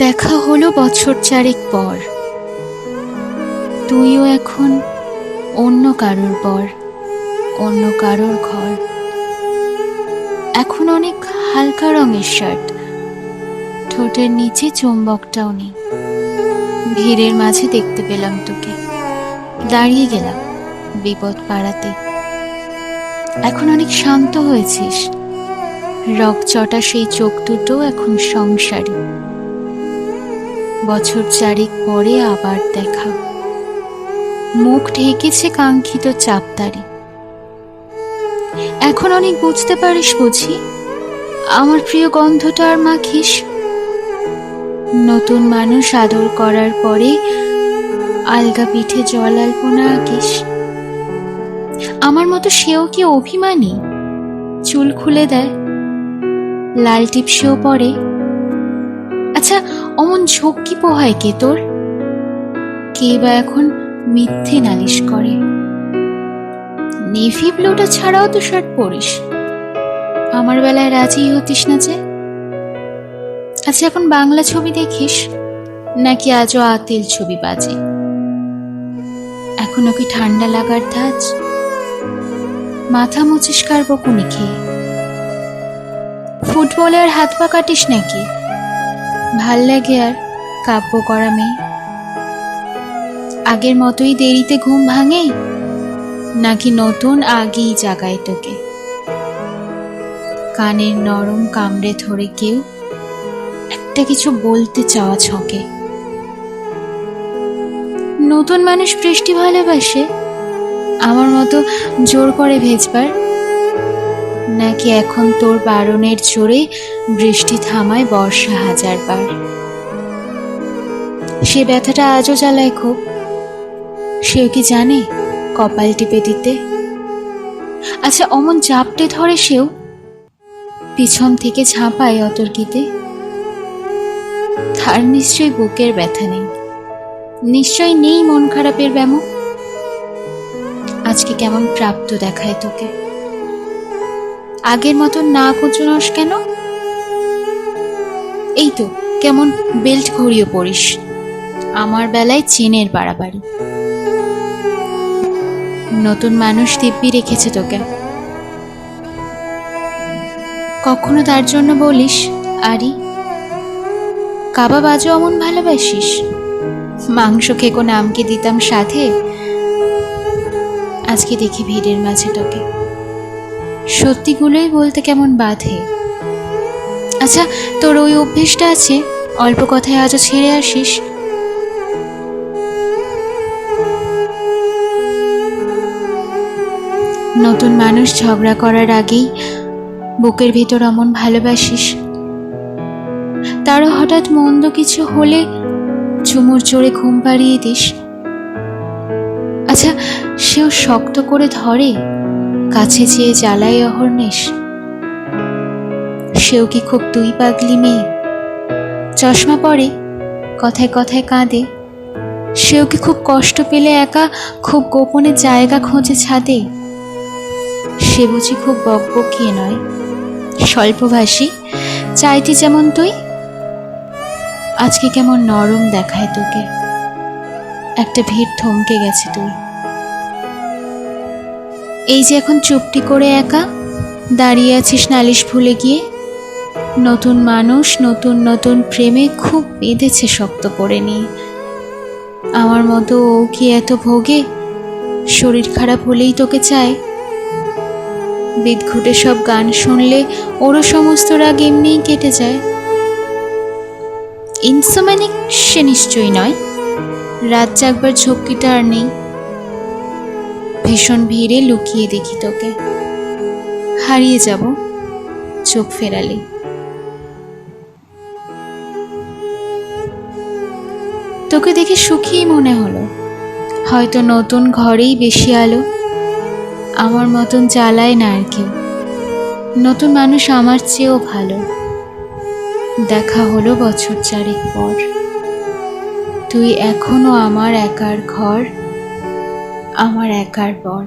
দেখা হলো বছর চারেক পর। তুইও এখন অন্য কারোর পর, অন্য কারোর ঘর। এখন অনেক হালকা রঙের শার্ট, ঠোঁটের নিচে চুম্বকটাও নেই। ভিড়ের মাঝে দেখতে পেলাম তোকে, দাঁড়িয়ে গেলাম বিপদ পাড়াতে। এখন অনেক শান্ত হয়েছিস, রকচটা সেই চোখ দুটো এখন সংসারী। বছর চারেক পরে আবার দেখা, মুখ ঢেকেছে কাঙ্ক্ষিত চাপদারি। এখন অনেক বুঝতে পারিস বুঝি, আমার প্রিয় গন্ধটা আর মাখিস। নতুন মানুষ আদর করার পরে আলগা পিঠে জল আলপনা আঁকিস। আমার মতো সেও কি অভিমানী, চুল খুলে দেয়, লাল টিপসেও পরে। আচ্ছা, অমন ঝক্কি পোহায় কে তোর? কে বা এখন মিথ্যে নালিশ করে? নেভি ব্লুটা ছাড়াও তো শার্ট পরিস, আমার বেলায় রাজি হতিস না যে। আচ্ছা, এখন বাংলা ছবি দেখিস নাকি আজও আতিল ছবি বাজে? এখনো কি ঠান্ডা লাগার ধাঁচ? মাথা মুছিস কার বকুনি খেয়ে? ফুটবলে আর হাত পা কাটিস নাকি? ভাল লাগে আর কাব্য করা মেয়ে? আগের মতোই দেরিতে ঘুম ভাঙে, নাকি নতুন আগেই জাগায় তোকে? কানের নরম কামড়ে ধরে কেউ একটা কিছু বলতে চাওয়া ছকে। নতুন মানুষ বৃষ্টি ভালোবাসে আমার মতো জোর করে ভেজবার, নাকি এখন তোর বারণের জোরে বৃষ্টি থামায় বর্ষা হাজারবার? সে ব্যথাটা আজও জ্বালায় খুব, সেও কি জানে কপাল টিপে দিতে? আচ্ছা, অমন চাপটে ধরে সেও পিছন থেকে ঝাঁপায় অতর্কিতে। তার নিশ্চয়ই বুকের ব্যথা নেই, নিশ্চয় নেই মন খারাপের ব্যামো। আজকে কেমন প্রাপ্ত দেখায় তোকে? আগের মতো না কুচুনস কেন? এই তো কেমন বেল্ট ঘড়িয়ে পড়িস, আমার বেলায় চেনের বাড়াবাড়ি। নতুন মানুষ দিব্যি রেখেছে তোকে, কখনো তার জন্য বলিস আরি? কাবাব আজও অমন ভালোবাসিস? মাংস খেকো নামকে দিতাম সাথে, আজকে দেখি ভিড়ের মাঝে তোকে সত্যিগুলোই বলতে কেমন বাধে। আচ্ছা, তোর ওই অভ্যেসটা আছে অল্প কথায় আজও ছেড়ে আসিস? নতুন মানুষ ঝগড়া করার আগেই বুকের ভেতর অমন ভালোবাসিস। তারও হঠাৎ মন্দ কিছু হলে চুমুর জোরে ঘুম পাড়িয়ে দিস। আচ্ছা, সেও শক্ত করে ধরে, কাছে চেয়ে জ্বালায় অহর্নিশ। সেও কি খুব তুই পাগলি মেয়ে? চশমা পরে, কথায় কথায় কাঁদে। সেও কি খুব কষ্ট পেলে একা খুব গোপনে জায়গা খোঁজে ছাদে? সে বুঝি খুব বকবকিয়ে নয়, স্বল্পভাষী, চাইতি যেমন তুই। আজকে কেমন নরম দেখায় তোকে, একটা ভিড় থমকে গেছে তুই। এই যে এখন চুপটি করে একা দাঁড়িয়ে আছিস নালিশ ভুলে গিয়ে। নতুন মানুষ নতুন নতুন প্রেমে খুব বেঁধেছে শক্ত করে নিয়ে। আমার মতো ও কি এত ভোগে, শরীর খারাপ হলেই তোকে চায়? বিদঘুটে সব গান শুনলে ওরও সমস্ত রাগ এমনিই কেটে যায়। ইনসোম্যানিক সে নিশ্চয়ই নয়, রাত জাগবার ঝক্কিটা আর নেই। ভীষণ ভিড়ে লুকিয়ে দেখি তোকে, হারিয়ে যাব চোখ ফেরালে। তোকে দেখে সুখী মনে হলো, হয়তো নতুন ঘরেই বেশি আলো। আমার মতন জ্বালায় না আর কেউ, নতুন মানুষ আমার চেয়েও ভালো। দেখা হলো বছর চারেক পর, তুই এখনো আমার একার ঘর, আমার একার পর।